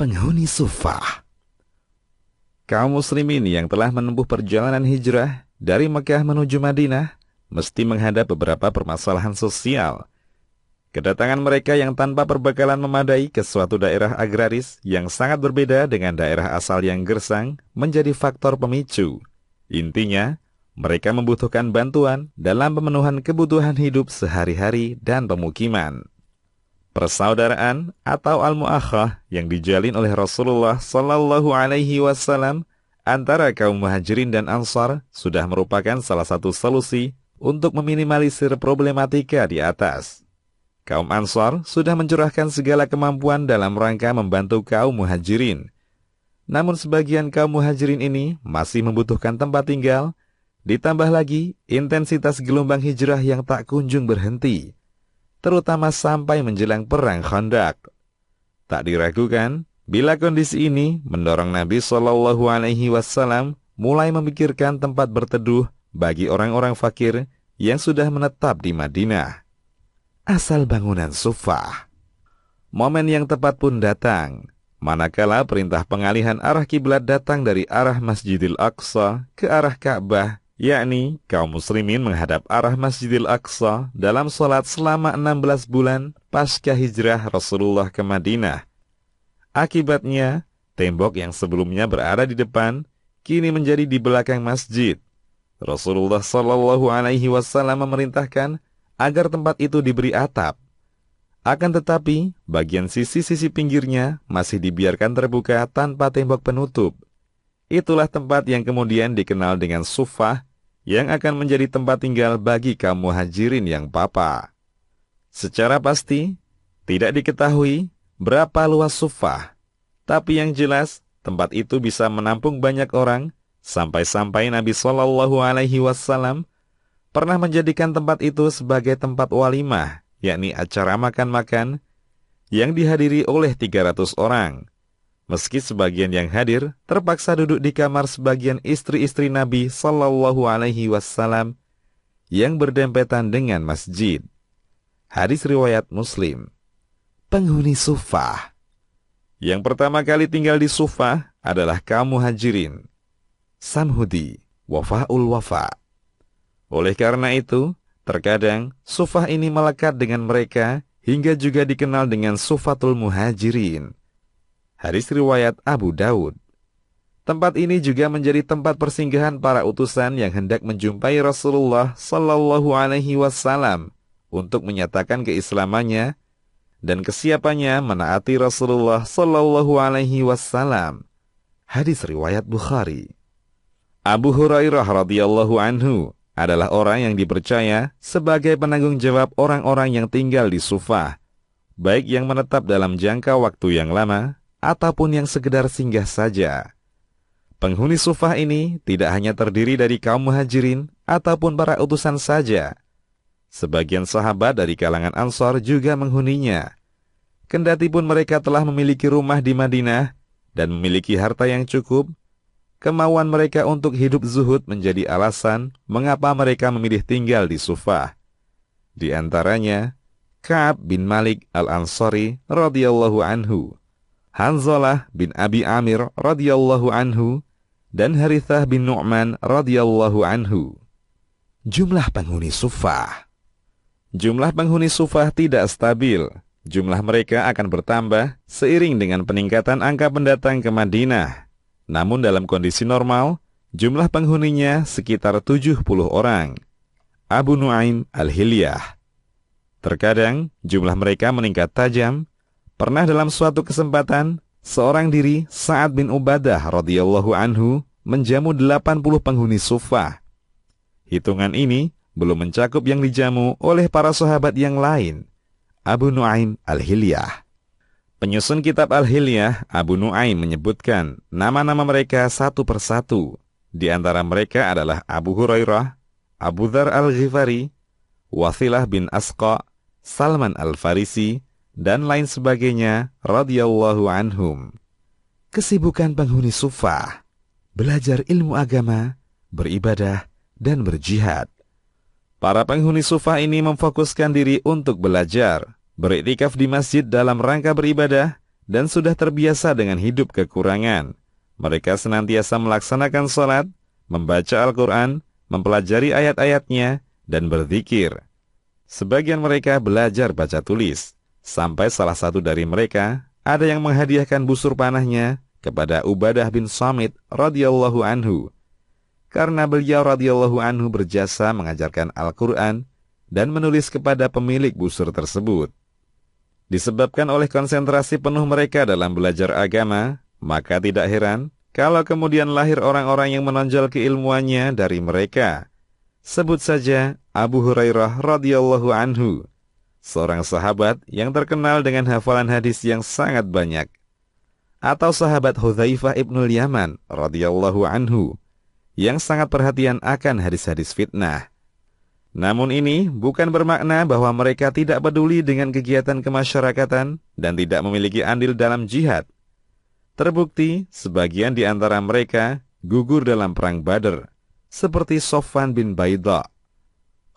Penghuni Sufah. Kaum muslimin yang telah menempuh perjalanan hijrah dari Mekah menuju Madinah mesti menghadap beberapa permasalahan sosial. Kedatangan mereka yang tanpa perbekalan memadai ke suatu daerah agraris yang sangat berbeda dengan daerah asal yang gersang menjadi faktor pemicu. Intinya, mereka membutuhkan bantuan dalam pemenuhan kebutuhan hidup sehari-hari dan pemukiman. Persaudaraan atau al-mu'akhah yang dijalin oleh Rasulullah Sallallahu Alaihi Wasallam antara kaum muhajirin dan ansar sudah merupakan salah satu solusi untuk meminimalisir problematika di atas. Kaum ansar sudah mencurahkan segala kemampuan dalam rangka membantu kaum muhajirin. Namun sebagian kaum muhajirin ini masih membutuhkan tempat tinggal, ditambah lagi intensitas gelombang hijrah yang tak kunjung berhenti, terutama sampai menjelang perang Khandaq. Tak diragukan, bila kondisi ini mendorong Nabi Shallallahu Alaihi Wasallam mulai memikirkan tempat berteduh bagi orang-orang fakir yang sudah menetap di Madinah. Asal bangunan Sufah. Momen yang tepat pun datang, manakala perintah pengalihan arah kiblat datang dari arah Masjidil Aqsa ke arah Ka'bah, yakni kaum muslimin menghadap arah Masjidil Aqsa dalam sholat selama 16 bulan pasca hijrah Rasulullah ke Madinah. Akibatnya, tembok yang sebelumnya berada di depan, kini menjadi di belakang masjid. Rasulullah Sallallahu Alaihi Wasallam memerintahkan agar tempat itu diberi atap. Akan tetapi, bagian sisi-sisi pinggirnya masih dibiarkan terbuka tanpa tembok penutup. Itulah tempat yang kemudian dikenal dengan Sufah, yang akan menjadi tempat tinggal bagi kaum muhajirin yang papa. Secara pasti, tidak diketahui berapa luas Sufah, tapi yang jelas, tempat itu bisa menampung banyak orang, sampai-sampai Nabi Shallallahu Alaihi Wasallam pernah menjadikan tempat itu sebagai tempat walimah, yakni acara makan-makan, yang dihadiri oleh 300 orang. Meski sebagian yang hadir terpaksa duduk di kamar sebagian istri-istri Nabi Sallallahu Alaihi Wasallam yang berdempetan dengan masjid. Hadis riwayat Muslim. Penghuni Sufah. Yang pertama kali tinggal di Sufah adalah kaum muhajirin. Samhudi, Wafa'ul Wafa. Oleh karena itu, terkadang Sufah ini melekat dengan mereka hingga juga dikenal dengan Sufatul Muhajirin. Hadis riwayat Abu Daud. Tempat ini juga menjadi tempat persinggahan para utusan yang hendak menjumpai Rasulullah Sallallahu Alaihi Wasallam untuk menyatakan keislamannya dan kesiapannya menaati Rasulullah Sallallahu Alaihi Wasallam. Hadis riwayat Bukhari. Abu Hurairah radhiyallahu anhu adalah orang yang dipercaya sebagai penanggung jawab orang-orang yang tinggal di Sufah, baik yang menetap dalam jangka waktu yang lama ataupun yang sekedar singgah saja. Penghuni Sufah ini tidak hanya terdiri dari kaum muhajirin ataupun para utusan saja. Sebagian sahabat dari kalangan Ansar juga menghuninya. Kendati pun mereka telah memiliki rumah di Madinah dan memiliki harta yang cukup, kemauan mereka untuk hidup zuhud menjadi alasan mengapa mereka memilih tinggal di Sufah. Di antaranya, Ka'ab bin Malik al-Ansari radhiyallahu anhu, Hanzalah bin Abi Amir radhiyallahu anhu, dan Harithah bin Nu'man radhiyallahu anhu. Jumlah penghuni Sufah. Jumlah penghuni Sufah tidak stabil. Jumlah mereka akan bertambah seiring dengan peningkatan angka pendatang ke Madinah. Namun dalam kondisi normal, jumlah penghuninya sekitar 70 orang. Abu Nuaim Al-Hilyah. Terkadang, jumlah mereka meningkat tajam. Pernah dalam suatu kesempatan, seorang diri, Sa'ad bin Ubadah radhiyallahu anhu, menjamu 80 penghuni Sufah. Hitungan ini belum mencakup yang dijamu oleh para sahabat yang lain. Abu Nuaim Al-Hilyah. Penyusun kitab Al-Hilyah, Abu Nuaim menyebutkan nama-nama mereka satu persatu. Di antara mereka adalah Abu Hurairah, Abu Dzar Al-Ghifari, Wathilah bin Asqa, Salman Al-Farisi, dan lain sebagainya radhiyallahu anhum. Kesibukan penghuni Sufah: belajar ilmu agama, beribadah, dan berjihad. Para penghuni Sufah ini memfokuskan diri untuk belajar, beriktikaf di masjid dalam rangka beribadah, dan sudah terbiasa dengan hidup kekurangan. Mereka senantiasa melaksanakan sholat, membaca Al-Quran, mempelajari ayat-ayatnya, dan berzikir. Sebagian mereka belajar baca tulis, sampai salah satu dari mereka ada yang menghadiahkan busur panahnya kepada Ubadah bin Samit radhiyallahu anhu. Karena beliau radhiyallahu anhu berjasa mengajarkan Al-Quran dan menulis kepada pemilik busur tersebut. Disebabkan oleh konsentrasi penuh mereka dalam belajar agama, maka tidak heran kalau kemudian lahir orang-orang yang menonjol keilmuannya dari mereka. Sebut saja Abu Hurairah radhiyallahu anhu, seorang sahabat yang terkenal dengan hafalan hadis yang sangat banyak. Atau sahabat Hudzaifah ibnul Yaman radhiyallahu anhu, yang sangat perhatian akan hadis-hadis fitnah. Namun ini bukan bermakna bahwa mereka tidak peduli dengan kegiatan kemasyarakatan dan tidak memiliki andil dalam jihad. Terbukti, sebagian di antara mereka gugur dalam perang Badr, seperti Sofwan bin Baidah,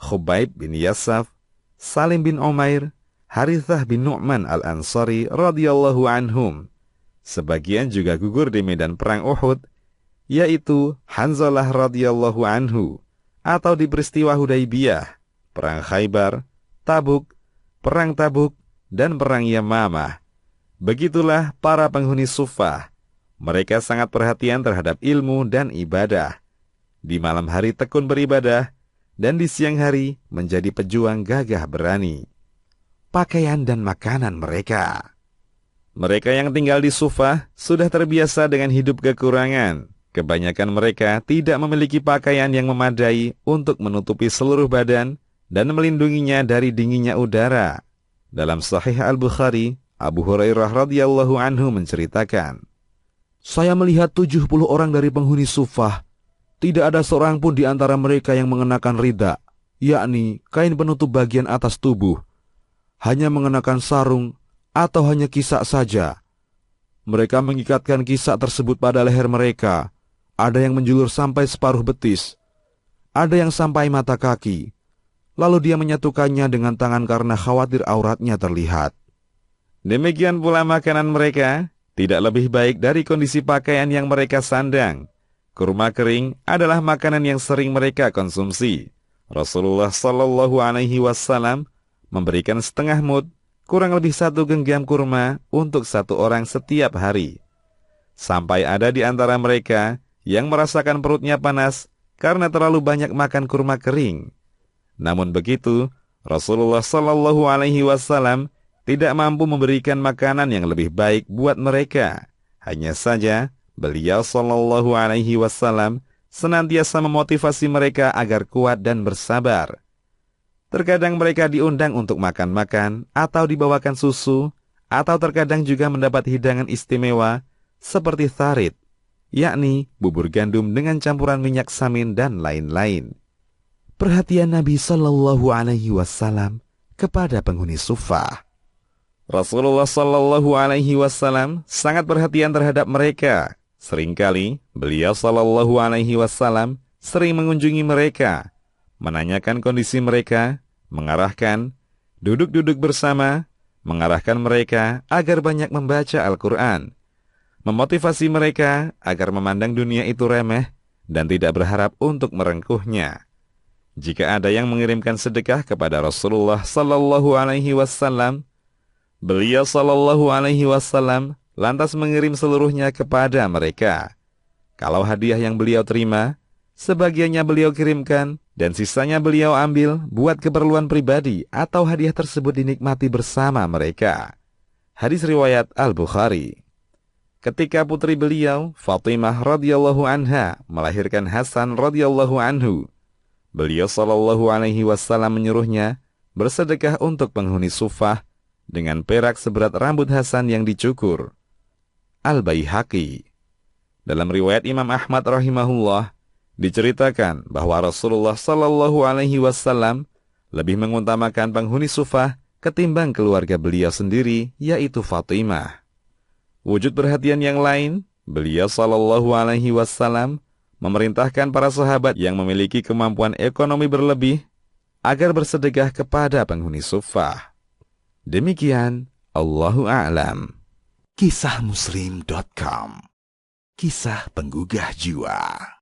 Khubaib bin Yasaf, Salim bin Umair, Harithah bin Nu'man al-Ansari radhiyallahu anhum. Sebagian juga gugur di medan perang Uhud, yaitu Hanzalah radhiyallahu anhu, atau di peristiwa Hudaybiyah, perang Khaybar, Tabuk, perang Tabuk, dan perang Yamamah. Begitulah para penghuni Suffah. Mereka sangat perhatian terhadap ilmu dan ibadah. Di malam hari tekun beribadah, dan di siang hari menjadi pejuang gagah berani. Pakaian dan makanan mereka. Mereka yang tinggal di Suffah sudah terbiasa dengan hidup kekurangan. Kebanyakan mereka tidak memiliki pakaian yang memadai untuk menutupi seluruh badan dan melindunginya dari dinginnya udara. Dalam Sahih Al-Bukhari, Abu Hurairah radhiyallahu anhu menceritakan, "Saya melihat 70 orang dari penghuni Suffah. Tidak ada seorang pun di antara mereka yang mengenakan rida, yakni kain penutup bagian atas tubuh. Hanya mengenakan sarung atau hanya kisak saja. Mereka mengikatkan kisak tersebut pada leher mereka. Ada yang menjulur sampai separuh betis, ada yang sampai mata kaki. Lalu dia menyatukannya dengan tangan karena khawatir auratnya terlihat." Demikian pula makanan mereka tidak lebih baik dari kondisi pakaian yang mereka sandang. Kurma kering adalah makanan yang sering mereka konsumsi. Rasulullah Shallallahu Alaihi Wasallam memberikan setengah mud, kurang lebih 1 genggam kurma untuk 1 orang setiap hari. Sampai ada di antara mereka yang merasakan perutnya panas karena terlalu banyak makan kurma kering. Namun begitu, Rasulullah Shallallahu Alaihi Wasallam tidak mampu memberikan makanan yang lebih baik buat mereka. Hanya saja, beliau Shallallahu Alaihi Wasallam senantiasa memotivasi mereka agar kuat dan bersabar. Terkadang mereka diundang untuk makan-makan atau dibawakan susu, atau terkadang juga mendapat hidangan istimewa seperti tharid, yakni bubur gandum dengan campuran minyak samin dan lain-lain. Perhatian Nabi Shallallahu Alaihi Wasallam kepada penghuni Suffah. Rasulullah Shallallahu Alaihi Wasallam sangat perhatian terhadap mereka. Seringkali beliau Shallallahu Alaihi Wasallam sering mengunjungi mereka, menanyakan kondisi mereka, mengarahkan, duduk-duduk bersama, mengarahkan mereka agar banyak membaca Al-Quran, memotivasi mereka agar memandang dunia itu remeh dan tidak berharap untuk merengkuhnya. Jika ada yang mengirimkan sedekah kepada Rasulullah Shallallahu Alaihi Wasallam, beliau Shallallahu Alaihi Wasallam lantas mengirim seluruhnya kepada mereka. Kalau hadiah yang beliau terima, sebagiannya beliau kirimkan dan sisanya beliau ambil buat keperluan pribadi atau hadiah tersebut dinikmati bersama mereka. Hadis riwayat Al-Bukhari. Ketika putri beliau, Fatimah radhiyallahu anha, melahirkan Hasan radhiyallahu anhu, beliau Shallallahu Alaihi Wasallam menyuruhnya bersedekah untuk penghuni Suffah dengan perak seberat rambut Hasan yang dicukur. Al-Baihaqi. Dalam riwayat Imam Ahmad rahimahullah, diceritakan bahwa Rasulullah Shallallahu Alaihi Wasallam lebih mengutamakan penghuni Suffah ketimbang keluarga beliau sendiri, yaitu Fatimah. Wujud perhatian yang lain, beliau Shallallahu Alaihi Wasallam memerintahkan para sahabat yang memiliki kemampuan ekonomi berlebih agar bersedekah kepada penghuni Suffah. Demikian, Allahu a'lam. Kisahmuslim.com. Kisah penggugah jiwa.